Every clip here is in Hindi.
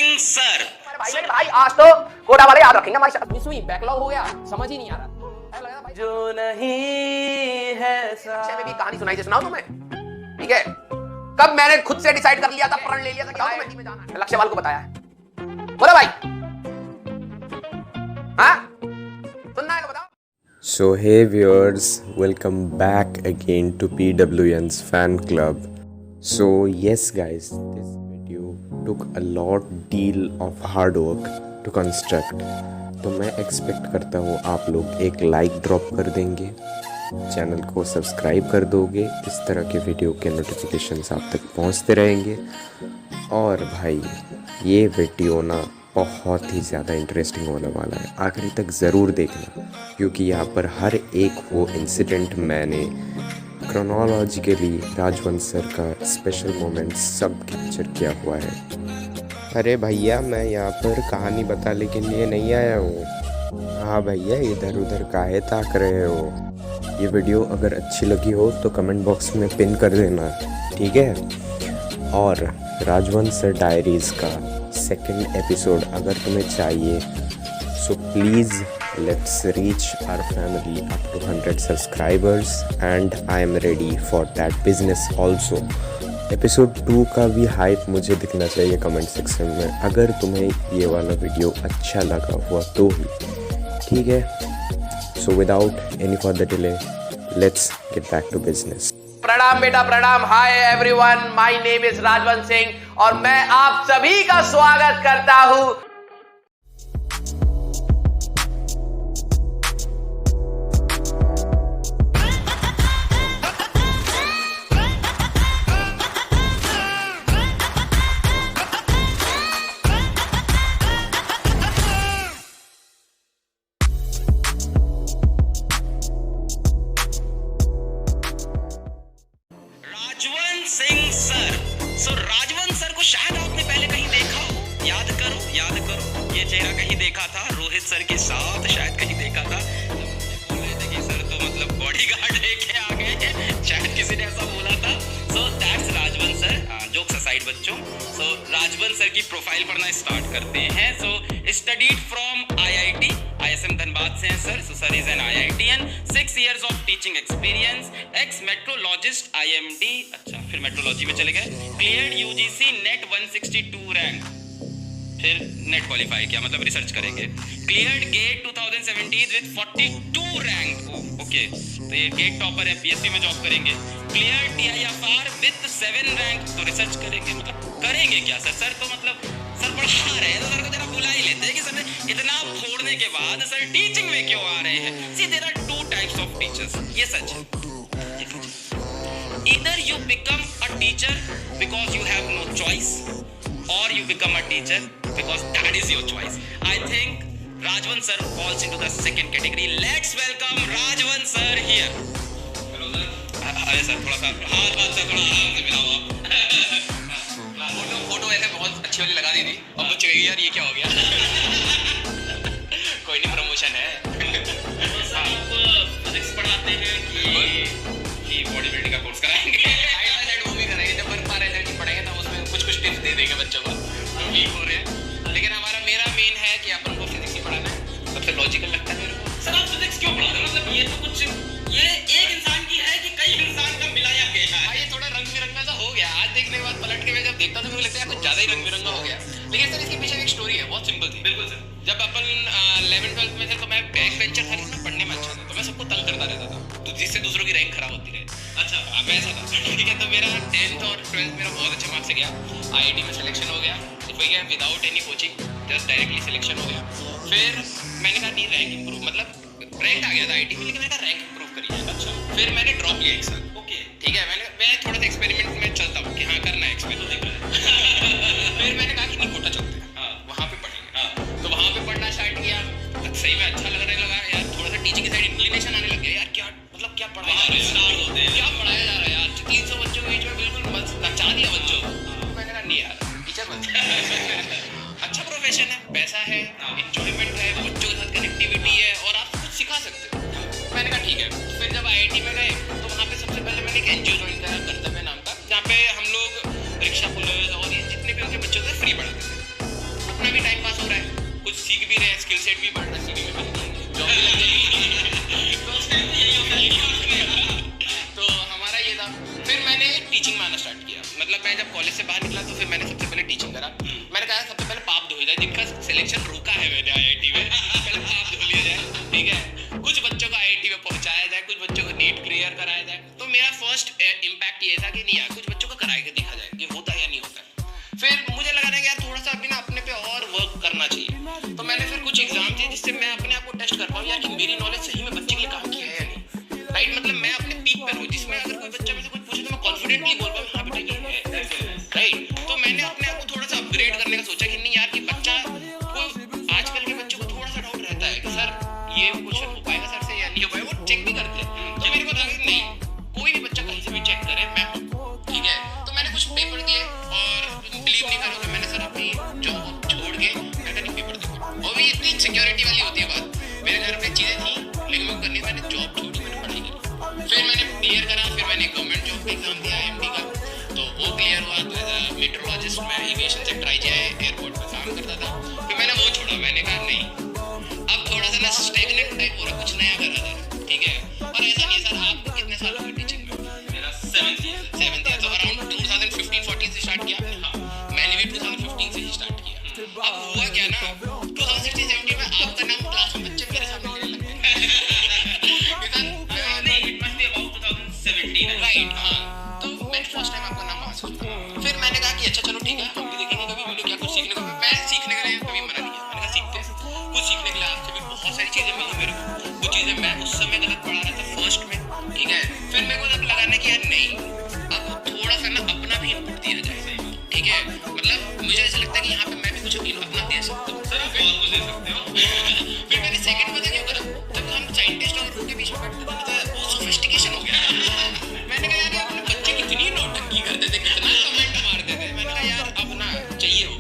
सिंह सर। भाई आज तो कोटा वाले याद रखेंगे हमारी शक्ल। सुई बैकलॉग हो गया, समझ ही नहीं आ रहा। जो नहीं है में भी कहानी सुनाई, सुनाओ तुम्हें, ठीक है? कब मैंने खुद से डिसाइड कर लिया था, प्रण ले लिया था कि आईआईटी में जाना है। लक्ष्यवाल को बताया है, बोलो भाई, हाँ सुनना है तो बताओ। So hey viewers, welcome back again to PWN's fan club. So yes guys, this video took a deal of hard work to construct. तो मैं एक्सपेक्ट करता हूँ आप लोग एक लाइक ड्रॉप कर देंगे, चैनल को सब्सक्राइब कर दोगे, इस तरह के वीडियो के नोटिफिकेशंस आप तक पहुँचते रहेंगे। और भाई ये वीडियो ना बहुत ही ज़्यादा इंटरेस्टिंग होने वाला है, आखिरी तक ज़रूर देखना, क्योंकि यहाँ पर हर एक वो इंसिडेंट मैंने क्रोनोलॉजिकली राजवंश सर का स्पेशल मोमेंट सब कैप्चर किया हुआ है। अरे भैया मैं यहाँ पर कहानी बताने के लिए नहीं आया हूँ। हाँ भैया इधर उधर काहे ताक रहे हो। ये वीडियो अगर अच्छी लगी हो तो कमेंट बॉक्स में पिन कर देना, ठीक है? और राजवंश सर डायरीज़ का सेकंड एपिसोड अगर तुम्हें चाहिए so please let's reach our family up to 100 subscribers and I am ready for that business also. Episode 2 का भी हाइप मुझे दिखना चाहिए कमेंट सेक्शन में, अगर तुम्हें ये वाला वीडियो अच्छा लगा हुआ तो ही, ठीक है? So without any further delay let's get back to business. प्रणाम बेटा प्रणाम। Hi everyone, my name is Rajvansh Singh और मैं आप सभी का स्वागत करता हूं। राजवंश सर को शायद आपने पहले कहीं देखा हो। याद करो ये चेहरा कहीं देखा था रोहित सर के साथ, शायद कहीं देखा था। बोल रहे थे कि सर तो मतलब बॉडीगार्ड लेके आ गए, शायद किसी ने ऐसा बोला था। सो दैट्स राजवंश सर। जोक्स असाइड बच्चों, सो राजवंश सर की प्रोफाइल पढ़ना स्टार्ट करते हैं। So studied from IIT ISM Dhanbad से हैं sir. So sir is an IITian, 6 years of teaching experience, ex meteorologist IMD। अच्छा फिर मेट्रोलॉजी में चले गए। क्लियर्ड UGC नेट 162 रैंक, फिर नेट क्वालिफाई किया, मतलब रिसर्च करेंगे। Cleared GATE 2017 with 42 rank. Okay तो ये गेट टॉपर है, PSC में जॉब करेंगे। क्लियर्ड TIFR विद 7 रैंक, तो रिसर्च करेंगे, मतलब करेंगे क्या सर? सर तो मतलब सर पढ़ा रहे हैं तो सर को जरा बुला ही लेते हैं कि सर इतना फोड़ने के बाद सर टीचिंग में क्यों आ रहे हैं। See there are 2 types of teachers, ये सच है। Either you become a teacher because you have no choice, or you become a teacher because that is your choice. I think Rajwans sir falls into the second category. Let's welcome Rajwans sir here. Hello sir. अरे सर थोड़ा सा हाथ से थोड़ा आराम से मिलाओ आप। फोटो ऐसे बहुत अच्छी वाली लगा दी थी और बच्चे कहेंगे यार ये क्या हो गया। कोई नहीं, प्रमोशन है। आप फिजिक्स पढ़ाते हैं कि बॉडी बिल्डिंग का कोर्स कराएंगे? साइड वो भी करेंगे, जब पर पार एनर्जी पढ़ेंगे तो उसमें कुछ टिप्स दे देंगे बच्चों को जो वीक हो रहे हैं। लेकिन मेरा मेन है कि अपन को फिजिक्स ही पढ़ाना है, सबसे लॉजिकल लगता है मेरे को। सर आप फिजिक्स क्यों पढ़ाते हैं? मतलब ये तो कुछ ये एक इंसान की है कि कई इंसान का मिलाया गया है। ये थोड़ा रंग बिरंगा सा हो गया, आज देखने के बाद पलट के मैं जब देखता तो मुझे लगता है कुछ ज्यादा ही रंग बिरंगा हो गया। लेकिन सर इसके पीछे एक स्टोरी है, बहुत सिंपल थी। बिल्कुल सर, जब अपन 11th-12th में थे तो मैं बैक बेंचर था, ना पढ़ने में अच्छा था, तो मैं सबको तंग करता रहता था, तो जिससे दूसरों की रैंक खराब होती रहे। अच्छा अब ऐसा था, ठीक है? तो मेरा 10th और 12th मेरा बहुत अच्छा मार्क्स से गया, IIT में सिलेक्शन हो गया, without any coaching, just directly selection हो गया। फिर मैंने कहा नहीं रैंक इंप्रूव, मतलब रैंक आ गया था IIT में, लेकिन मैंने कहा रैंक इंप्रूव करिए। अच्छा फिर मैंने ड्रॉप लिया एक साल। ओके ठीक है, मैं थोड़ा सा एक्सपेरिमेंट में चलता हूँ कि हाँ करना है एक्सपेरिमेंट। फिर मैंने कहा कि नहीं कोटा चलते हैं, वहाँ पे पढ़ेंगे। तो वहाँ पे पढ़ना स्टार्ट किया, सही में अच्छा लगने लगा यार, थोड़ा सा टीचिंग की साइड इंक्लिनेशन आने लग गया यार। क्या मतलब क्या पढ़ाया जा रहा है, क्या पढ़ाया जा रहा है यार, 300 बच्चों के बीच में बिल्कुल बस नचा दिया बच्चों को। तो मैंने कहा नहीं यार टीचर बनते अच्छा प्रोफेशन है, पैसा है, इंजॉयमेंट है, बच्चों के साथ कनेक्टिविटी है और आप कुछ सिखा सकते हो। मैंने कहा ठीक है। फिर जब IIT में गए तो वहाँ पे सबसे पहले मैंने एक NGO ज्वाइन करा, कर्तव्य नाम का, जहाँ पे हम लोग रिक्शा पुलिस और ये जितने भी उनके बच्चों थे फ्री पढ़ाते थे। अपना भी टाइम पास हो रहा है, कुछ सीख भी रहे हैं, स्किल सेट भी बढ़ रहा है, सीखने में जॉब भी लग जाएगी। तो हमारा ये था। फिर मैंने टीचिंग में आना स्टार्ट किया। मतलब मैं जब कॉलेज से बाहर निकला तो फिर मैंने सबसे पहले टीचिंग करा। मैंने कहा सबसे पहले पाप धो जाए, जिनका सिलेक्शन रोका है मैंने IIT में, पहले पाप धो लिया जाए, ठीक है। कुछ बच्चों को IIT में पहुंचाया जाए, कुछ बच्चों को नीट क्लियर कराया जाए। तो मेरा फर्स्ट इम्पैक्ट ये था कि नहीं यार, कुछ बच्चों को करा के देखा जाए कि होता है या नहीं होता है। फिर मुझे लगा ना कि यार थोड़ा सा अभी ना अपने पे और वर्क करना चाहिए। तो मैंने फिर कुछ एग्जाम दिए जिससे मैं अपने आप को टेस्ट कर पाऊँ यार कि मेरी नॉलेज सही में बच्चे के लिए काम किया है या नहीं, राइट। मतलब मैं अपने पीक पर हूँ, जिसमें अगर कोई बच्चा मुझे कुछ पूछे तो मैं कॉन्फिडेंटली बोल पाऊँ हाँ बेटा ये है, राइट। तो मैंने अपने आप को थोड़ा सा अपग्रेड करने का सोचा कि नहीं यार कि बच्चा को, आजकल के बच्चों को थोड़ा सा डाउट रहता है कि सर ये क्वेश्चन हो पाएगा सर से या नहीं हो पाएगा, वो चेक भी करते हैं। कि मेरे को लगा कि नहीं, कोई भी बच्चा कहीं से भी चेक करे, मैं हूँ, ठीक है। तो मैंने कुछ पेपर दिए और बिलीव नहीं करोगे, मैंने सर अपनी जॉब छोड़ के मैं नहीं पेपर देखो। और भी इतनी सिक्योरिटी वाली होती है बात, मेरे घर में चीज़ें थी लेकिन वो करनी, मैंने जॉब छोड़ी, मैंने पढ़ाई करी। फिर मैंने क्लियर करा, फिर मैंने गवर्नमेंट जॉब का एग्जाम दिया IMD का, तो वो क्लियर हुआ। तो मेट्रोलॉजिस्ट में एविएशन सेक्टर IGI एयरपोर्ट पर काम करता था। फिर मैंने वो छोड़ा, मैंने कहा नहीं, अब थोड़ा सा ना स्टेगनेंट टाइप हो रहा, कुछ नया करा जाए, ठीक है। और ऐसा नहीं है सर, आपको कितने साल हो गए टीचिंग में? मेरा 7th ईयर। तो अराउंड 2015-14 से स्टार्ट किया आपने? हाँ, मैंने भी 2015 से ही स्टार्ट किया। अब हुआ क्या ना, 2016-17 में आपका नाम क्लास में बच्चे मेरे सामने लेने लग गए। राइट, हाँ। तो मैंने फर्स्ट टाइम आपका नाम वहाँ से सुना। फिर मैंने कहा कि अच्छा चलो ठीक है, हम भी देखेंगे कभी वीडियो, क्या कुछ सीखने को। मैं सीखने के लिए कभी मना नहीं किया, मैंने कहा सीखते हैं कुछ, सीखने के लिए आपसे भी बहुत सारी चीज़ें मिली मेरे को। कुछ चीज़ें मैं उस समय गलत पढ़ा रहा था फर्स्ट में, ठीक है। फिर मेरे को जब लगा ना कि यार नहीं, अब थोड़ा सा ना अपना भी इनपुट दिया जाए, ठीक है। मतलब मुझे ऐसा लगता है कि यहाँ पे मैं भी कुछ अपना दे सकता हूँ। सर आप बहुत कुछ दे सकते हो। फिर मैंने सेकंड पता क्यों करा, जब हम साइंटिस्ट और उनके बीच में बैठते थे वो सोफिस्टिकेशन हो गया। मैंने कहा यार अपने बच्चे कितनी नौटंकी करते थे, कितना कमेंट मारते थे। मैंने कहा यार अब ना चाहिए हो,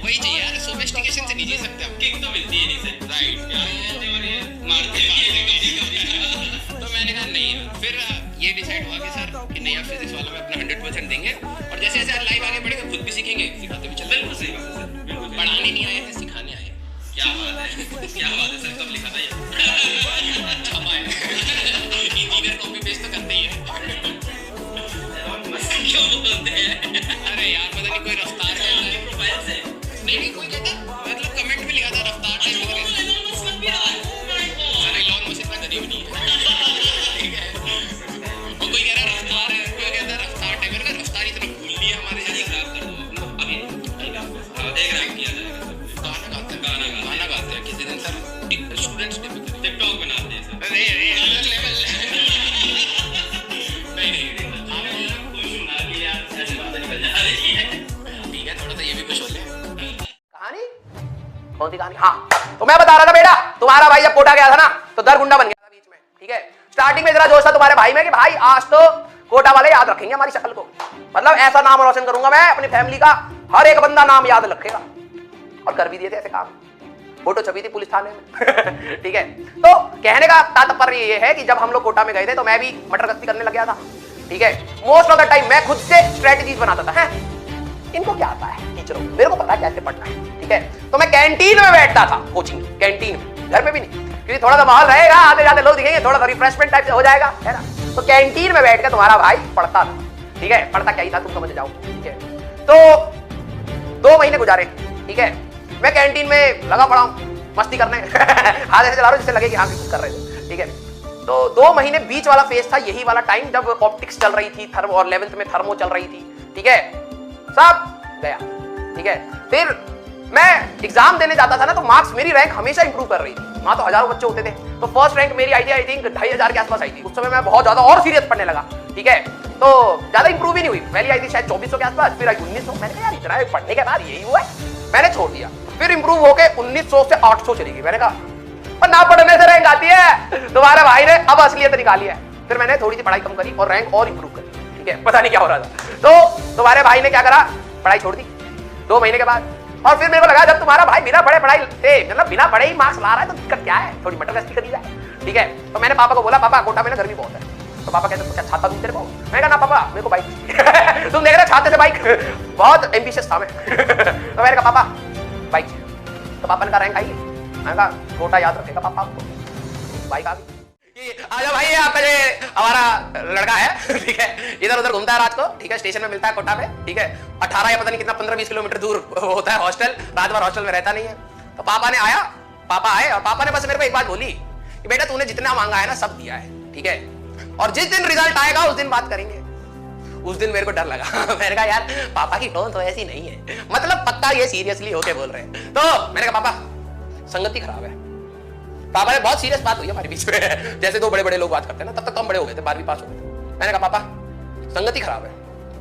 वही चाहिए यार, सोफिस्टिकेशन से नहीं जी सकते हम, किक तो मिलती है नहीं सर, राइट। मारते तो मैंने कहा नहीं। फिर ये डिसाइड हुआ कि सर कि नहीं, आप फिजिक्स वाला में अपना 100% देंगे, और जैसे जैसे लाइफ आगे बढ़ेगा खुद भी सीखेंगे, सिखाते भी चलेंगे। बिल्कुल सही बात है सर, बिल्कुल। पढ़ाने नहीं आए थे, सिखाने आए। क्या बात है, क्या बात है सर, कब लिखा था ये? छपा है। इंजीनियर कॉपी पेस्ट तो करते ही है। क्यों बोलते हैं? अरे यार पता नहीं कोई रफ्तार है प्रोफाइल से, नहीं कोई कहता, मतलब कमेंट में लिखा था रफ्तार टाइप वगैरह। सर इलॉन मस्क इतना गरीब नहीं है, ठीक है। वो कोई कह रहा रफ्तार है, कोई कहता रफ्तार टाइप। मैंने कहा रफ्तार इतना भूल नहीं है हमारे जैसे खराब कर दो अभी एक रैप किया जाएगा। गाना गाते हैं किसी दिन सर, स्टूडेंट्स टिकटॉक बनाते हैं सर। नहीं ठीक है, थोड़ा सा ये भी कुछ हो ले। कहानी कौन सी कहानी? हाँ, तो मैं बता रहा था बेटा, तुम्हारा भाई जब कोटा गया था ना तो दर गुंडा बन गया था बीच में, ठीक है। स्टार्टिंग में जरा जोश था तुम्हारे भाई में कि भाई आज तो कोटा वाले याद रखेंगे हमारी शक्ल को, मतलब ऐसा नाम रोशन करूंगा मैं अपनी फैमिली का, हर एक बंदा नाम याद रखेगा। और कर भी दिए थे ऐसे काम, फोटो छपी थी पुलिस थाने में। ठीक है, तो कहने का तात्पर्य ये है कि जब हम लोग कोटा में गए थे तो मैं भी मटर गश्ती करने लग गया था, ठीक है। मोस्ट ऑफ द टाइम मैं खुद से स्ट्रेटजीज बनाता था। इनको क्या आता है टीचरों, मेरे को पता है कैसे पढ़ना है, ठीक है। तो मैं कैंटीन में बैठता था, कोचिंग कैंटीन में, घर में भी नहीं, क्योंकि थोड़ा सा माहौल रहेगा, आते जाते लोग दिखेंगे, थोड़ा सा रिफ्रेशमेंट टाइप से हो जाएगा, है ना। तो कैंटीन में बैठ के तुम्हारा भाई पढ़ता था, ठीक है। पढ़ता क्या ही था तुम समझ जाओ, ठीक है। तो 2 महीने गुजारे, ठीक है। मैं कैंटीन में लगा पड़ा हूं मस्ती करने, हाथ ऐसे चला रहा हूं जिससे लगे कि हाँ कुछ कर रहे थे, ठीक है। तो 2 महीने बीच वाला फेज था, यही वाला टाइम जब ऑप्टिक्स चल रही थी, थर्मो, और 11th में थर्मो चल रही थी, ठीक है। सब गया, ठीक है। फिर मैं एग्जाम देने जाता था ना तो मार्क्स, मेरी रैंक हमेशा इंप्रूव कर रही थी। वहां तो हजारों बच्चे होते थे, तो फर्स्ट रैंक मेरी आई थी, आई थिंक 2500 के आसपास आई थी। उस समय मैं बहुत ज्यादा और सीरियस पढ़ने लगा, ठीक है। तो ज्यादा इंप्रूव ही नहीं हुई, पहली आई थी शायद 2400 के आसपास, फिर आई 1900। मैंने कहा यार इतना पढ़ने के बाद यही हुआ है, मैंने छोड़ दिया। फिर इंप्रूव होके 1900 से 800 चली गई। मैंने कहा पर ना पढ़ने से रैंक आती है, तुम्हारे भाई ने अब असलियत निकाली है। फिर मैंने थोड़ी सी पढ़ाई कम करी और रैंक और इंप्रूव करी, ठीक है। पता नहीं क्या हो रहा था। तो तुम्हारे भाई ने क्या करा, पढ़ाई छोड़ दी 2 महीने के बाद। और फिर मेरे को लगा जब तुम्हारा भाई बिना पढ़े पढ़ाई मतलब बिना पढ़े ही मार्क्स ला रहा है तो दिक्कत क्या है, थोड़ी मटर गश्ती करी जाए, ठीक है। तो मैंने पापा को बोला, पापा कोटा में ना गर्मी बहुत है। तो पापा कहते क्या छाता दूं तेरे को? मैं कहा ना पापा मेरे को बाइक तुम देख रहे छाते से बाइक, बहुत एम्बिशियस था मैं। तो मैंने कहा पापा बाइक चाहिए। तो पापा ने कहा रैंक आई है? मैंने कहा कोटा याद रखेगा पापा आपको। बाइक आ गई। आजा भाई, आपका जो हमारा लड़का है, ठीक है, इधर उधर घूमता है रात को, ठीक है, स्टेशन में मिलता है कोटा पे, ठीक है, 18 या पता नहीं कितना 15-20 किलोमीटर दूर होता है हॉस्टल, रात भर हॉस्टल में रहता नहीं है। तो पापा आए और पापा ने बस मेरे को एक बात बोली कि बेटा तूने जितना मांगा है ना सब दिया है, ठीक है, और जिस दिन रिजल्ट आएगा उस दिन बात करेंगे। उस दिन मेरे को डर लगा। मैंने कहा यार पापा की टोन तो ऐसी नहीं है, मतलब पक्का ये सीरियसली होके बोल रहे हैं। तो मैंने कहा पापा संगति खराब है। पापा ने बहुत सीरियस बात हुई हमारे बीच में, जैसे दो बड़े बड़े लोग बात करते हैं ना, तब तक तो हम बड़े हो गए थे, 12वीं पास हो गए थे। मैंने कहा पापा संगति खराब है।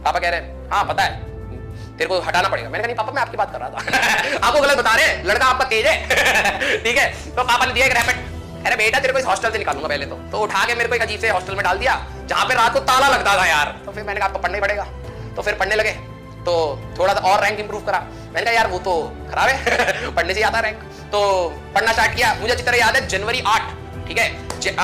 पापा कह रहे हैं हाँ पता है, तेरे को हटाना पड़ेगा। मैंने कहा नहीं पापा मैं आपकी बात कर रहा था। आपको गलत बता रहे हैं, लड़का आपका तेज है। ठीक है, तो पापा ने दिया एक रैपिड, अरे बेटा तेरे को इस हॉस्टल से निकालूंगा पहले तो उठा के मेरे को एक अजीब से हॉस्टल में डाल दिया जहां पे रात को ताला लगता था यार। तो फिर मैंने कहा आपको पढ़ना ही पड़ेगा, तो फिर पढ़ने लगे, तो थोड़ा सा और रैंक इंप्रूव करा। मैंने कहा यार वो तो खराब है, पढ़ने से आता रैंक, तो पढ़ना स्टार्ट किया। मुझे अच्छी तरह याद है जनवरी 8, ठीक है,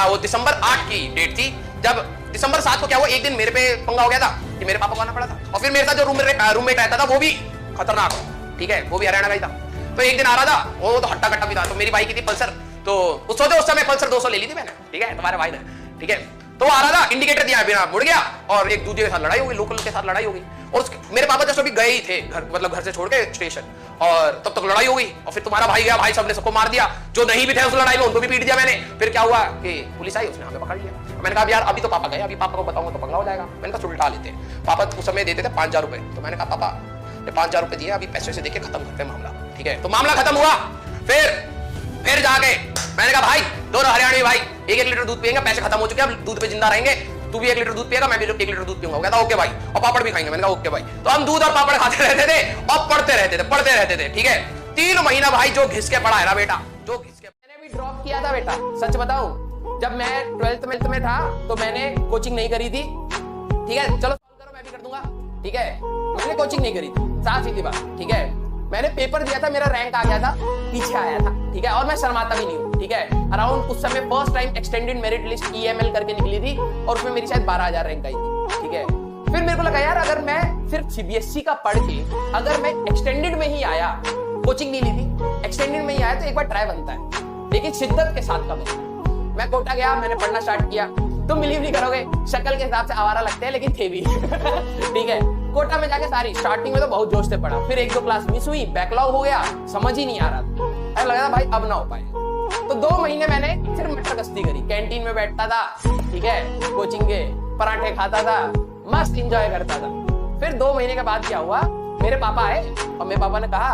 वो दिसंबर 8 की डेट थी, जब दिसंबर 7 को क्या हुआ, एक दिन मेरे पे पंगा हो गया था कि मेरे पापा को आना पड़ा था, और फिर मेरे साथ जो रूममेट रहता था वो भी खतरनाक, ठीक है, वो भी हरियाणा का ही था। तो एक दिन आ रहा था, वो तो हट्टा कट्टा भी था, तो मेरी बाइक की थी पल्सर, तो उस समय पल्सर 200 ले ली थी मैंने, ठीक है, तुम्हारे भाई ने, ठीक है, तो आ रहा था, इंडिकेटर दिया बिना मुड़ गया और एक दूसरे के साथ लड़ाई हो गई, लोकल के साथ लड़ाई हो गई। और मेरे पापा जस्ट अभी गए ही थे घर, मतलब घर से छोड़ के स्टेशन, और तब तक लड़ाई हो गई। और फिर तुम्हारा भाई गया, भाई सबने सबको मार दिया, जो नहीं भी थे उस लड़ाई में उनको भी पीट दिया मैंने। फिर क्या हुआ कि पुलिस आई, उसने हमें पकड़ लिया। मैंने कहा यार अभी तो पापा गए, अभी पापा को बताऊंगा तो पंगा हो जाएगा। मैंने कहा सुलटा लेते। पापा उस समय देते थे 5000 रुपए, तो मैंने कहा पापा 5000 रुपए दिए, अभी पैसे से देके खत्म करते हैं मामला, ठीक है। तो मामला खत्म हुआ। फिर जाके मैंने कहा भाई दोनों हरियाणवी भाई 1-1 लीटर दूध पियेंगे, पैसे खत्म हो चुके हैं, अब दूध पे जिंदा रहेंगे, तू भी 1 लीटर दूध पिएगा, मैं भी 1 लीटर दूध पीऊंगा। कहता ओके भाई, और पापड़ भी खाएंगे। मैंने कहा ओके भाई। तो हम दूध और पापड़ खाते रहते थे और पढ़ते रहते थे, ठीक है। 3 महीना भाई जो घिस के पढ़ा है ना बेटा, जो घिस के। मैंने भी ड्रॉप किया था बेटा, सच बताऊं, जब मैं 12th में था तो मैंने कोचिंग नहीं करी थी, ठीक है, चलो सॉल्व करो मैं भी कर दूंगा, ठीक है। मैंने कोचिंग नहीं करी थी, साफ सीधी बात, ठीक है। मैंने पेपर दिया था, मेरा रैंक आ गया था, पीछे आया था, ठीक है, और मैं शर्माता भी नहीं हूँ, ठीक है। अराउंड उस समय first time extended merit list EML करके निकली थी, और उसमें मेरी शायद 12000 रैंक आई थी, ठीक है। फिर मेरे को लगा यार अगर मैं सिर्फ CBSE का पढ़ के अगर मैं एक्सटेंडेड में ही आया, कोचिंग नहीं ली थी, एक्सटेंडेड में ही आया तो एक बार ट्राई बनता है, लेकिन शिद्दत के साथ का बनता है। मैं कोटा गया, मैंने पढ़ना स्टार्ट किया। तुम बिलीव नहीं करोगे, शक्ल के हिसाब से आवारा लगते हैं लेकिन थे भी, ठीक है। कोटा में जाके सारी स्टार्टिंग में तो बहुत जोश से पढ़ा, फिर 1-2 क्लास मिस हुई, बैकलॉग हो गया, समझ ही नहीं आ रहा था, ऐसा लगा था भाई अब ना हो पाए। तो 2 महीने मैंने फिर मटर गश्ती करी, कैंटीन में बैठता था, ठीक है, कोचिंग के पराठे खाता था, मस्त एंजॉय करता था। फिर 2 महीने के बाद क्या हुआ, मेरे पापा आए और मेरे पापा ने कहा,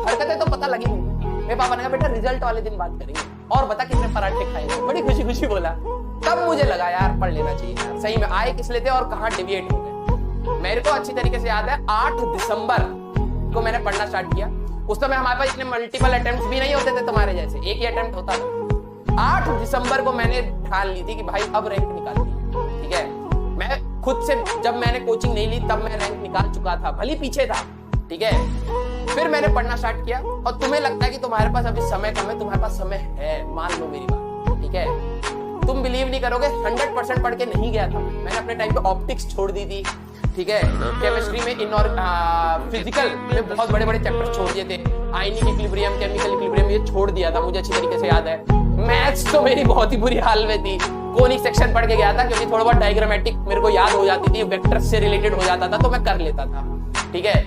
हरकतें तो पता लगी नहीं। मेरे पापा ने कहा बेटा रिजल्ट वाले दिन बात करेंगे, और बता कितने पराठे खाए। बड़ी खुशी खुशी बोला। तब मुझे लगा यार पढ़ लेना चाहिए यार, सही में आए किस लिए थे और कहाँ डिविएट हो गए। मेरे को अच्छी तरीके से याद है 8 दिसंबर को मैंने पढ़ना स्टार्ट किया। उस समय हमारे पास इतने मल्टीपल अटेम्प्ट्स भी नहीं होते थे तुम्हारे जैसे, एक ही अटेम्प्ट होता था। 8 दिसंबर को मैंने ठान ली थी कि भाई अब रैंक निकालनी, ठीक है। मैं खुद से, जब मैंने कोचिंग नहीं ली तब मैं रैंक निकाल चुका था, भले पीछे था, ठीक है। फिर मैंने पढ़ना स्टार्ट किया, और तुम्हें लगता है कि तुम्हारे पास अभी समय कम है, तुम्हारे पास समय है, मान लो मेरी बात, ठीक है। तुम बिलीव नहीं करोगे, 100% पढ़ के नहीं गया था। मैंने अपने टाइम पे ऑप्टिक्स छोड़ दी थी, ठीक है, केमिस्ट्री में फिजिकल में बहुत बड़े बड़े चैप्टर छोड़ दिए थे, आयनिक इक्विलिब्रियम, केमिकल इक्विलिब्रियम, ये छोड़ दिया था, मुझे अच्छी तरीके से याद है। मैथ्स तो मेरी बहुत ही बुरी हाल में थी, कोनिक सेक्शन पढ़ के गया था, क्योंकि थोड़ा बहुत डायग्रामेटिक मेरे को याद हो जाती थी, वेक्टर से रिलेटेड हो जाता था, तो मैं कर लेता था, ठीक है।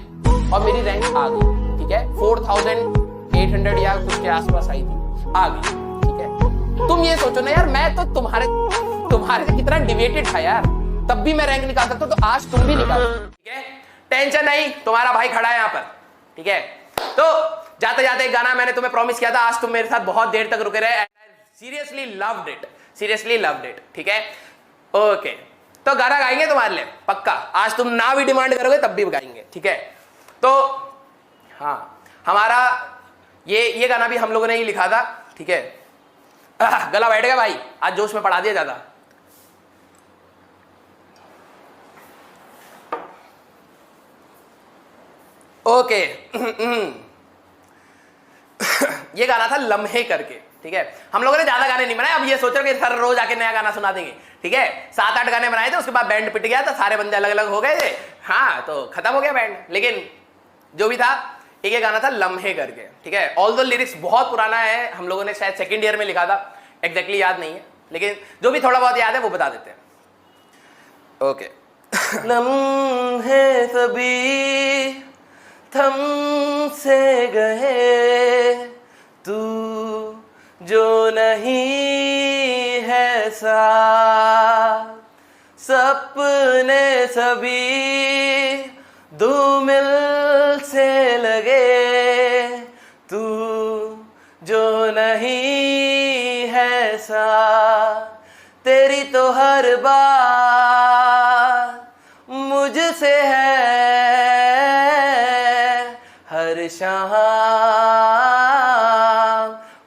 और मेरी रैंक आ गई, ठीक है, 4800 या कुछ के आसपास आई थी, आ गई, ठीक है। तुम ये सोचो ना यार, मैं तो तुम्हारे से कितना डिविएटेड था यार, तब भी मैं रैंक निकाल सकता, तो आज तुम भी निकाल, ठीक है। टेंशन नहीं, तुम्हारा भाई खड़ा है यहाँ पर, ठीक है। तो जाते जाते एक गाना मैंने तुम्हें प्रॉमिस किया था, आज तुम मेरे साथ बहुत देर तक रुके रहे, सीरियसली लव्ड इट, ठीक है। ओके, तो गाना गाएंगे तुम्हारे लिए पक्का, आज तुम ना भी डिमांड करोगे तब भी गाएंगे, ठीक है। तो हाँ, हमारा ये गाना भी हम लोगों ने ही लिखा था, ठीक है। गला बैठ गया भाई, आज जोश में पढ़ा दिया ज्यादा। ओके, ये गाना था लम्हे करके, ठीक है। हम लोगों ने ज्यादा गाने नहीं बनाए, अब ये सोच रहे कि सर रोज आके नया गाना सुना देंगे, ठीक है। 7-8 गाने बनाए थे, उसके बाद बैंड पिट गया था, सारे बंदे अलग अलग हो गए थे, हाँ, तो खत्म हो गया बैंड। लेकिन जो भी था, एक ये गाना था लम्हे करके, ठीक है। ऑल द लिरिक्स बहुत पुराना है, हम लोगों ने शायद सेकंड ईयर में लिखा था, एग्जैक्टली याद नहीं है, लेकिन जो भी थोड़ा बहुत याद है वो बता देते हैं। ओके। लम्हे सभी थम से गए, तू जो नहीं है साथ, सपने सभी धूमिल से लगे, तू जो नहीं है साथ, तेरी तो हर बात मुझसे है, हर शाम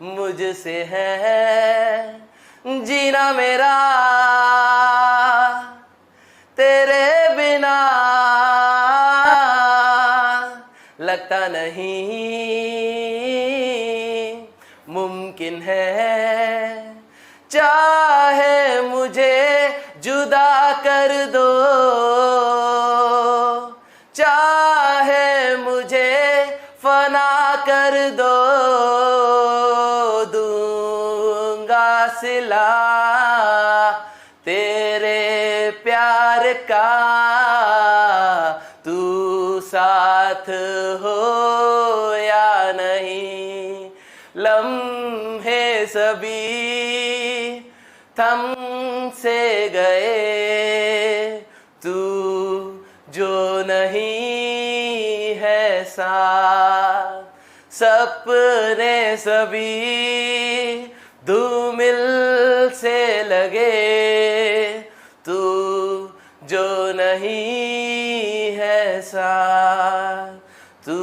मुझसे है, जीना मेरा तेरे बिना लगता नहीं मुमकिन है, चाहे मुझे जुदा कर दो, चाहे मुझे फना कर दो, दूंगा सिला तेरे प्यार का, तू साथ हो या नहीं, लम्हे सभी थम से गए, तू जो नहीं है साथ, सपने सभी धूमिल से लगे, तू जो नहीं है साथ, तू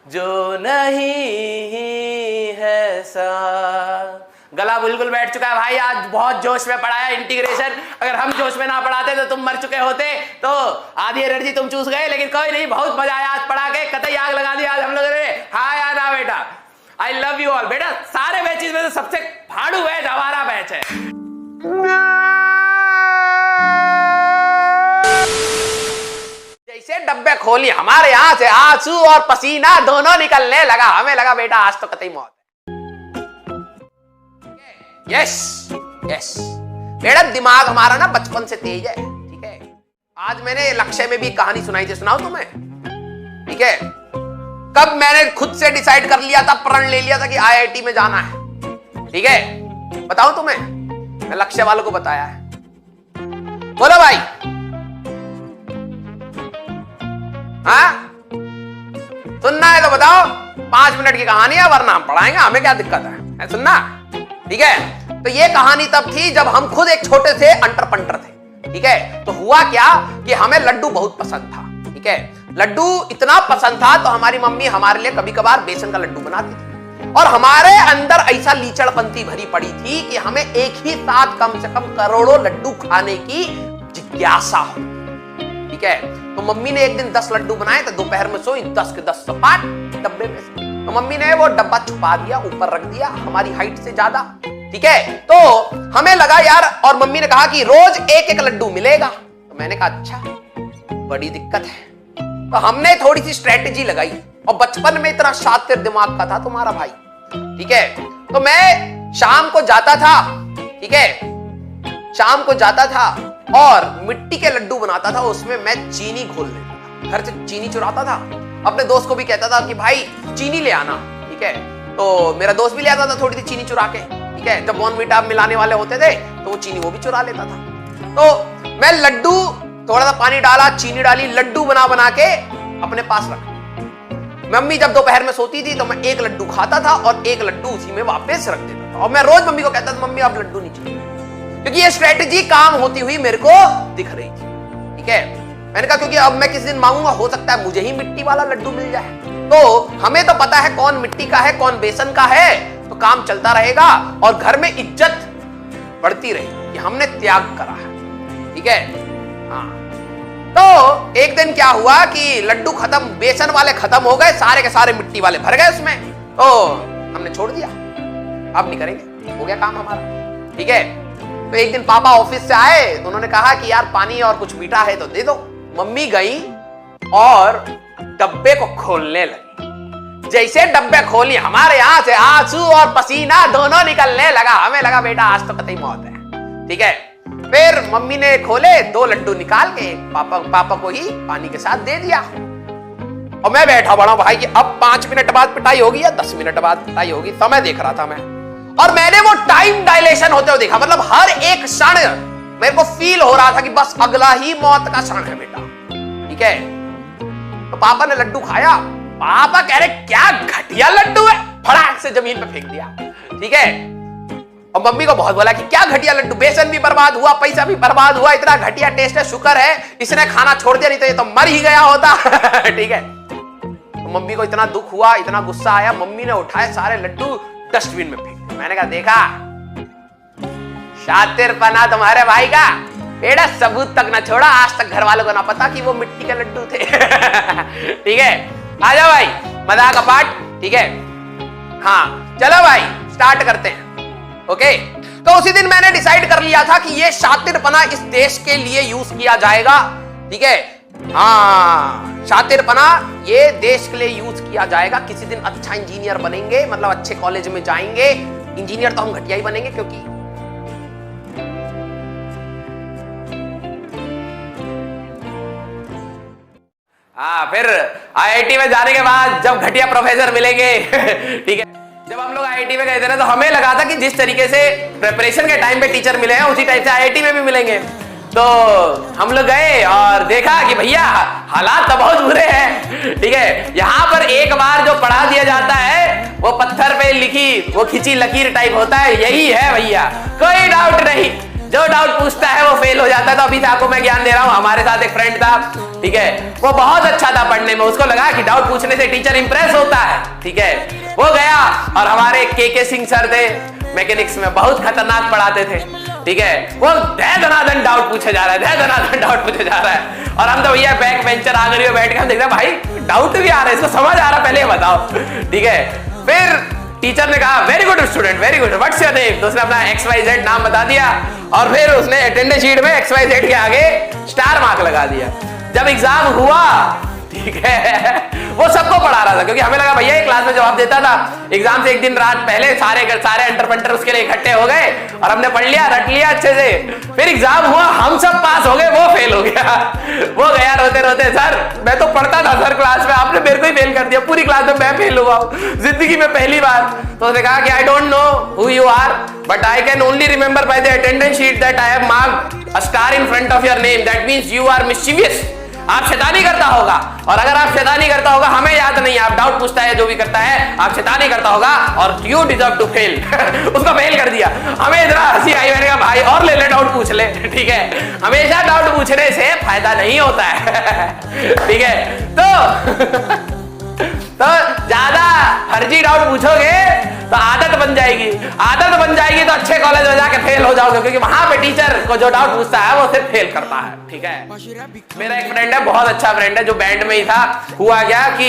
जो नहीं है साथ। गला बिल्कुल बैठ चुका है भाई, आज बहुत जोश में पढ़ाया इंटीग्रेशन, अगर हम जोश में ना पढ़ाते तो तुम मर चुके होते, तो आधी एनर्जी तुम चूस गए, लेकिन कोई नहीं, बहुत मजा आया आज पढ़ा के, कतई आग लगा दी आज हम लोगों ने। हाँ या ना बेटा, आई लव यू ऑल बेटा, सारे बैचेस में से सबसे फाड़ू बैच हमारा बैच है। जैसे डब्बे खोली हमारे यहाँ से आंसू और पसीना दोनों निकलने लगा, हमें लगा बेटा आज तो कतई मौत है। यस यस बेटा, दिमाग हमारा ना बचपन से तेज है, ठीक है। आज मैंने लक्ष्य में भी कहानी सुनाई थी, सुनाऊं तुम्हें, ठीक है। कब मैंने खुद से डिसाइड कर लिया था, प्रण ले लिया था कि IIT में जाना है, ठीक है। बताऊं तुम्हें, मैं लक्ष्य वालों को बताया है, बोलो भाई। हाँ सुनना है तो बताओ, 5 मिनट की कहानी है, वरना हम पढ़ाएंगे, हमें क्या दिक्कत है सुनना, ठीक है। तो ये कहानी तब थी जब हम खुद एक छोटे से अंटर-पंटर थे, ठीक है। तो हुआ क्या कि हमें लड्डू बहुत पसंद था, ठीक है। लड्डू इतना पसंद था तो हमारी मम्मी हमारे लिए कभी कभार बेसन का लड्डू बनाती थी, और हमारे अंदर ऐसा लीचड़पंती भरी पड़ी थी कि हमें एक ही साथ कम से कम करोड़ों लड्डू खाने की जिज्ञासा हो, ठीक है। तो मम्मी ने एक दिन 10 लड्डू बनाए थे, दोपहर में सोई, 10 के 10 सपाट डब्बे में से। तो मम्मी ने वो डब्बा छुपा दिया, ऊपर रख दिया, हमारी हाइट से ज्यादा, ठीक है। तो हमें लगा यार, और मम्मी ने कहा कि रोज एक एक लड्डू मिलेगा। तो मैंने कहा अच्छा बड़ी दिक्कत है। तो हमने थोड़ी सी स्ट्रेटेजी लगाई, और बचपन में इतना शातिर दिमाग का था तुम्हारा भाई, ठीक है। तो मैं शाम को जाता था, ठीक है, शाम को जाता था और मिट्टी के लड्डू बनाता था, उसमें मैं चीनी घोल लेता था, घर से चीनी चुराता था, अपने दोस्त को भी कहता था कि भाई चीनी ले आना, ठीक है। तो मेरा दोस्त भी ले आता था थोड़ी सी चीनी चुरा के, ठीक है। जब बॉर्नविटा मिलाने वाले होते थे तो वो चीनी वो भी चुरा लेता था। तो मैं लड्डू, थोड़ा सा पानी डाला, चीनी डाली, लड्डू बना बना के अपने पास रखा। मम्मी जब दोपहर में सोती थी तो मैं एक लड्डू खाता था और एक लड्डू उसी में वापस रख देता था, और मैं रोज मम्मी को कहता था मम्मी आप लड्डू नहीं चाहिए, क्योंकि ये स्ट्रेटेजी काम होती हुई मेरे को दिख रही थी, ठीक है। मैंने कहा क्योंकि अब मैं किसी दिन मांगूंगा, हो सकता है मुझे ही मिट्टी वाला लड्डू मिल जाए। तो हमें तो पता है कौन मिट्टी का है कौन बेसन का है, तो काम चलता रहेगा और घर में इज्जत बढ़ती रहेगी कि हमने त्याग करा है, ठीक है। हाँ, तो एक दिन क्या हुआ कि लड्डू खत्म, बेसन वाले खत्म हो गए, सारे के सारे मिट्टी वाले भर गए उसमें, तो हमने छोड़ दिया, अब नहीं करेंगे, हो गया काम हमारा, ठीक है। तो एक दिन पापा ऑफिस से आए तो उन्होंने कहा कि यार पानी और कुछ मीठा है तो दे दो। मम्मी गई और डब्बे को खोलने लगी, जैसे डब्बे खोली हमारे यहाँ से आंसू और पसीना दोनों निकलने लगा। हमें लगा बेटा आज तो कतई मौत है। ठीक है, फिर मम्मी ने खोले 2 लड्डू निकाल के पापा को ही पानी के साथ दे दिया। और मैं बैठा बड़ा भाई कि अब 5 मिनट बाद पिटाई होगी या 10 मिनट बाद पिटाई होगी, समय देख रहा था मैं। और मैंने वो टाइम डायलेशन होते हुए देखा, मतलब हर एक क्षण मेरे को फील हो रहा था कि बस अगला ही मौत का क्षण है बेटा। ठीक है, तो पापा ने लड्डू खाया। पापा कह रहे क्या घटिया लड्डू है, फटाक से जमीन पे फेंक दिया। ठीक है, और मम्मी को बहुत बोला कि क्या घटिया लड्डू, बेसन भी बर्बाद हुआ, पैसा भी बर्बाद हुआ, इतना घटिया टेस्ट है, शुक्र है इसने खाना छोड़ दिया, नहीं तो ये तो मर ही गया होता। ठीक है, तो मम्मी को इतना दुख हुआ, इतना गुस्सा आया, मम्मी ने उठाए सारे लड्डू डस्टबिन में फेंक दिए। मैंने कहा देखा शातिरपना तुम्हारे भाई का, बेटा सबूत तक ना छोड़ा, आज तक घर वालों को ना पता कि वो मिट्टी के लड्डू थे। ठीक है, आ जाओ भाई, मजाक अपार्ट। ठीक है, हाँ चलो भाई स्टार्ट करते हैं। ओके, तो उसी दिन मैंने डिसाइड कर लिया था कि ये शातिरपना इस देश के लिए यूज किया जाएगा। ठीक है, हाँ शातिरपना ये देश के लिए यूज किया जाएगा। किसी दिन अच्छा इंजीनियर बनेंगे, मतलब अच्छे कॉलेज में जाएंगे। इंजीनियर तो हम घटिया ही बनेंगे, क्योंकि फिर आईआईटी में जाने के बाद जब घटिया प्रोफेसर मिलेंगे। ठीक है, जब हम लोग आईआईटी में गए थे ना, तो हमें लगा था कि जिस तरीके से प्रिपरेशन के टाइम पे टीचर मिले हैं उसी टाइप से आईआईटी में भी मिलेंगे। तो हम लोग गए और देखा कि भैया हालात तो बहुत बुरे हैं। ठीक है, यहाँ पर एक बार जो पढ़ा दिया जाता है वो पत्थर पे लिखी वो खिंची लकीर टाइप होता है, यही है भैया, कोई डाउट नहीं। जो डाउट पूछता है वो फेल हो जाता है। तो अभी से आपको मैं ज्ञान दे रहा हूँ। हमारे साथ एक फ्रेंड था, ठीक है, वो बहुत अच्छा था पढ़ने में, उसको लगा कि डाउट पूछने से टीचर इंप्रेस होता है। ठीक है, वो गया और हमारे के सिंह सर थे, मैकेनिक्स में बहुत खतरनाक पढ़ाते थे। ठीक है, वो धनाधन डाउट पूछे जा रहा है, धनाधन डाउट पूछे जा रहा है, और हम तो भैया बैक बेंचर आगे बैठ के हम देख रहे हैं भाई डाउट भी आ रहा है, इसको समझ आ रहा है, पहले बताओ। ठीक है, फिर टीचर ने कहा very good student, very good, what's your name. तो उसने अपना XYZ नाम बता दिया और फिर उसने अटेंडेंस शीट में XYZ के आगे स्टार मार्क लगा दिया। जब एग्जाम हुआ, ठीक है, वो सबको पढ़ा रहा था, क्योंकि हमें लगा भैया क्लास में जवाब देता था। एग्जाम से एक दिन रात पहले सारे अंटर पंटर उसके लिए इकट्ठे हो गए और हमने पढ़ लिया, रट लिया अच्छे से। फिर एग्जाम हुआ, हम सब पास हो गए, वो फेल हो गया। वो गया रोते रोते, सर मैं तो पढ़ता था सर क्लास में, आपने मेरे को ही फेल कर दिया, पूरी क्लास में मैं फेल हुआ जिंदगी में पहली बार। तो उसने कहा कि I don't know who you are, but I can only remember by the attendance sheet that I have marked a star in front of your name, that means you are mischievous. आप शैतानी करता होगा, और अगर आप शैतानी करता होगा, हमें याद नहीं है, आप डाउट पूछता है जो भी करता है, आप शैतानी करता होगा और यू डिजर्व टू फेल। उसको फेल कर दिया। हमें इतना हंसी आई, मैंने कहा भाई और ले डाउट पूछ ले। ठीक है, हमेशा डाउट पूछने से फायदा नहीं होता है। ठीक है, तो ज्यादा फर्जी डाउट पूछोगे तो आदत बन जाएगी, आदत बन जाएगी तो अच्छे कॉलेज में जाके फेल हो जाओगे, क्योंकि वहां पे टीचर को जो डाउट पूछता है वो सिर्फ फेल करता है। ठीक है, मेरा एक फ्रेंड है, बहुत अच्छा फ्रेंड है, जो बैंड में ही था। हुआ क्या कि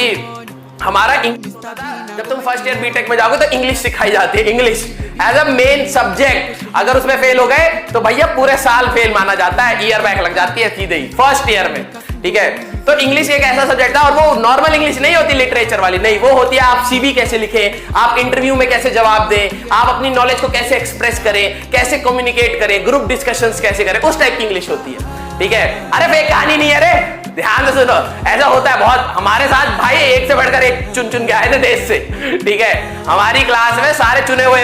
हमारा इंग्लिश था, जब तुम फर्स्ट ईयर बीटेक में जाओगे तो इंग्लिश सिखाई जाती है, English as a main subject. अगर उसमें फेल हो गए तो भैया पूरे साल फेल माना जाता है, ईयर बैक लग जाती है सीधे ही फर्स्ट ईयर में। ठीक है, तो इंग्लिश एक ऐसा सब्जेक्ट था, और वो नॉर्मल इंग्लिश नहीं होती लिटरेचर वाली, नहीं, वो होती है आप सीवी कैसे लिखें, आप इंटरव्यू में कैसे जवाब दें, आप अपनी नॉलेज को कैसे एक्सप्रेस करें, कैसे कम्युनिकेट करें, ग्रुप डिस्कशंस कैसे करें, उस टाइप की इंग्लिश होती है। ठीक है, अरे फेक कहानी नहीं है, अरे ध्यान से सुनो, ऐसा होता है बहुत। हमारे साथ भाई एक से बढ़कर एक चुन चुन के आए थे देश से। ठीक है, हमारी क्लास में सारे चुने हुए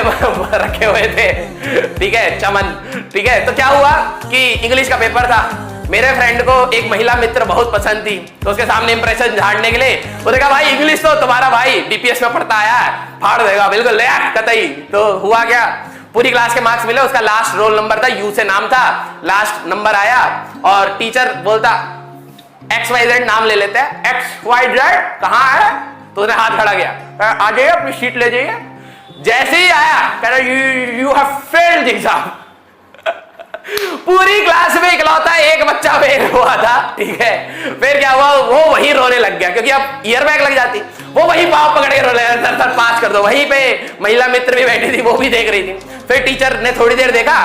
रखे हुए थे। ठीक है, चमन। ठीक है, तो क्या हुआ कि इंग्लिश का पेपर था, मेरे फ्रेंड को एक महिला मित्र बहुत पसंद थी, तो उसके सामने इंप्रेशन झाड़ने के लिए उसने कहा भाई इंग्लिश तो तुम्हारा भाई डीपीएस में पढ़ता आया है, फाड़ देगा बिल्कुल कतई। तो हुआ क्या, पूरी क्लास के मार्क्स मिले, उसका लास्ट रोल नंबर था, यू से नाम था, लास्ट नंबर आया और टीचर बोलता XYZ नाम ले लेते हैं, XYZ कहाँ है, तो उसने हाथ खड़ा किया, आ जाइए अपनी सीट ले जाइए। जैसे ही आया कह रहा यू हैव फेल्ड एग्जाम। पूरी क्लास में इकलौता एक बच्चा फेल हुआ था। ठीक है, फिर क्या हुआ, वो वहीं रोने लग गया, क्योंकि अब ईयर बैक लग जाती, वो वहीं पाँव पकड़ के रोने लगा, सर सर पास कर दो। वहीं पे महिला मित्र भी बैठी थी, वो भी देख रही थी। फिर टीचर ने थोड़ी देर देखा,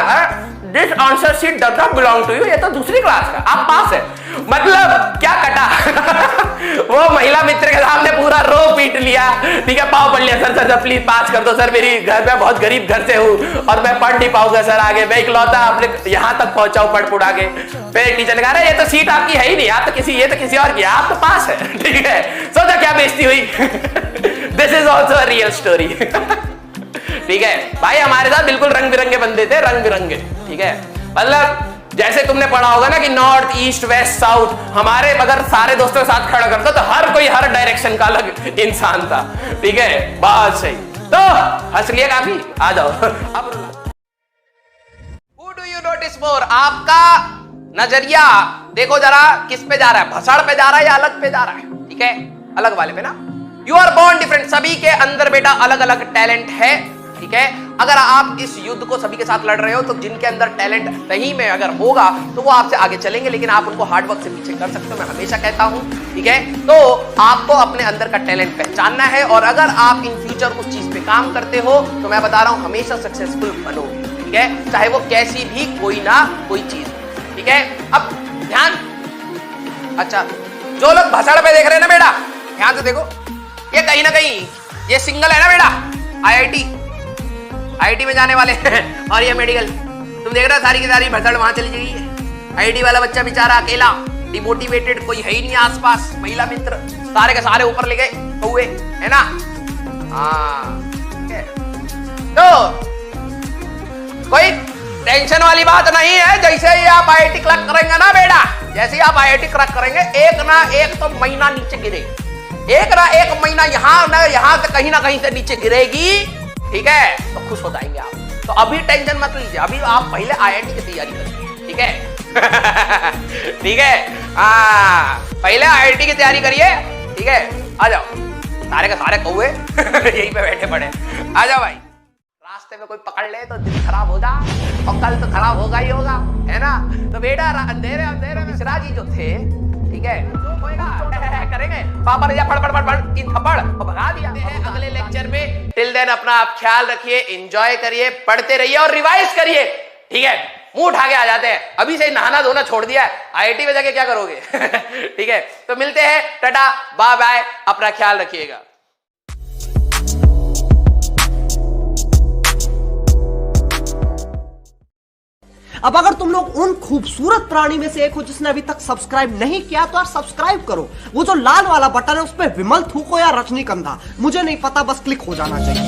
this answer sheet does not belong to you, ये तो दूसरी क्लास का, आप पास है। मतलब क्या कटा वो महिला मित्र के सामने पूरा रो पीट लिया, ठीक है, पाव पढ़ लिया, सर सर सर प्लीज पास कर दो सर, मेरी घर में बहुत गरीब घर से हूँ और मैं पढ़ नहीं पाऊंगा सर आगे, मैं इकलौता अपने यहाँ तक पहुंचा हूँ पढ़ पुढ़ा के। फिर टीचर ने कहा ये तो सीट आपकी है ही नहीं, आप तो किसी, ये तो किसी और की, आप तो पास है, ठीक है। सोचा क्या बेइज्जती हुई। This is also a real story. ठीक है भाई, हमारे साथ बिल्कुल रंग बिरंगे बंदे थे, रंग बिरंगे, ठीक है। मतलब जैसे तुमने पढ़ा होगा ना कि नॉर्थ ईस्ट वेस्ट साउथ, हमारे अगर सारे दोस्तों के साथ खड़ा करता तो हर कोई हर डायरेक्शन का अलग इंसान था, ठीक है। बहुत सही, तो हंस लिया काफी, आ जाओ अब। Who do you notice more? आपका नजरिया देखो जरा किस पे जा रहा है, भसड़ पे जा रहा है या अलग पे जा रहा है, ठीक है, अलग वाले पे ना। यू आर बॉर्न डिफरेंट, सभी के अंदर बेटा अलग अलग टैलेंट है, ठीक है। अगर आप इस युद्ध को सभी के साथ लड़ रहे हो तो जिनके अंदर टैलेंट सही में अगर होगा तो वो आपसे आगे चलेंगे, लेकिन आप उनको हार्डवर्क से पीछे कर सकते हो, मैं हमेशा कहता हूं, ठीक है। तो आपको अपने अंदर का टैलेंट पहचानना है और अगर आप इन फ्यूचर उस चीज पे काम करते हो तो मैं बता रहा हूं हमेशा सक्सेसफुल बनोगे, ठीक है, चाहे वो कैसी भी कोई ना कोई चीज, ठीक है। अब ध्यान, अच्छा जो लोग भसड़ पे देख रहे हैं ना बेटा, ध्यान से देखो, ये कहीं ना कहीं ये सिंगल है ना बेटा, आईआईटी में जाने वाले हैं और ये मेडिकल, तुम देख रहे हो सारी की सारी भसड़ वहां चली गई है। आईआईटी वाला बच्चा बेचारा अकेला, डिमोटिवेटेड, कोई है ही नहीं आसपास, महिला मित्र सारे के सारे ऊपर ले गए हुए, है ना। तो कोई टेंशन वाली बात नहीं है, जैसे ही आप आईआईटी क्रैक करेंगे ना बेटा, जैसे ही आप आईआईटी क्रैक करेंगे एक ना एक तो महीना नीचे गिरेगी, एक ना एक महीना यहाँ से कहीं ना कहीं से नीचे गिरेगी, ठीक है, तो खुश हो जाएंगे आप। तो अभी टेंशन मत लीजिए, अभी आप पहले आईआईटी की तैयारी करिए, ठीक है। ठीक है, पहले आईआईटी की तैयारी करिए, ठीक है। आ जाओ, सारे के सारे कौवे यहीं पे बैठे पड़े, आ जाओ भाई। रास्ते में कोई पकड़ ले तो दिल खराब हो जाए और कल तो खराब होगा ही होगा, है ना। तो बेटा अंधेरे अंधेरे में मिश्रा जी जो थे, ठीक है, करेंगे पापा ने फड़ फड़ फड़ तीन थप्पड़ और भगा दिया। अगले लेक्चर में, टिल देन अपना आप ख्याल रखिए, एंजॉय करिए, पढ़ते रहिए और रिवाइज करिए, ठीक है। मुंह उठा के आ जाते हैं, अभी से नहाना धोना छोड़ दिया है, आईआईटी में जाके क्या करोगे। ठीक है, तो मिलते हैं, टाटा बाय बाय, अपना ख्याल रखिएगा। अब अगर तुम लोग उन खूबसूरत प्राणी में से एक हो जिसने अभी तक सब्सक्राइब नहीं किया तो यार सब्सक्राइब करो, वो जो लाल वाला बटन है उस पर विमल थूको या रजनीगंधा, मुझे नहीं पता, बस क्लिक हो जाना चाहिए।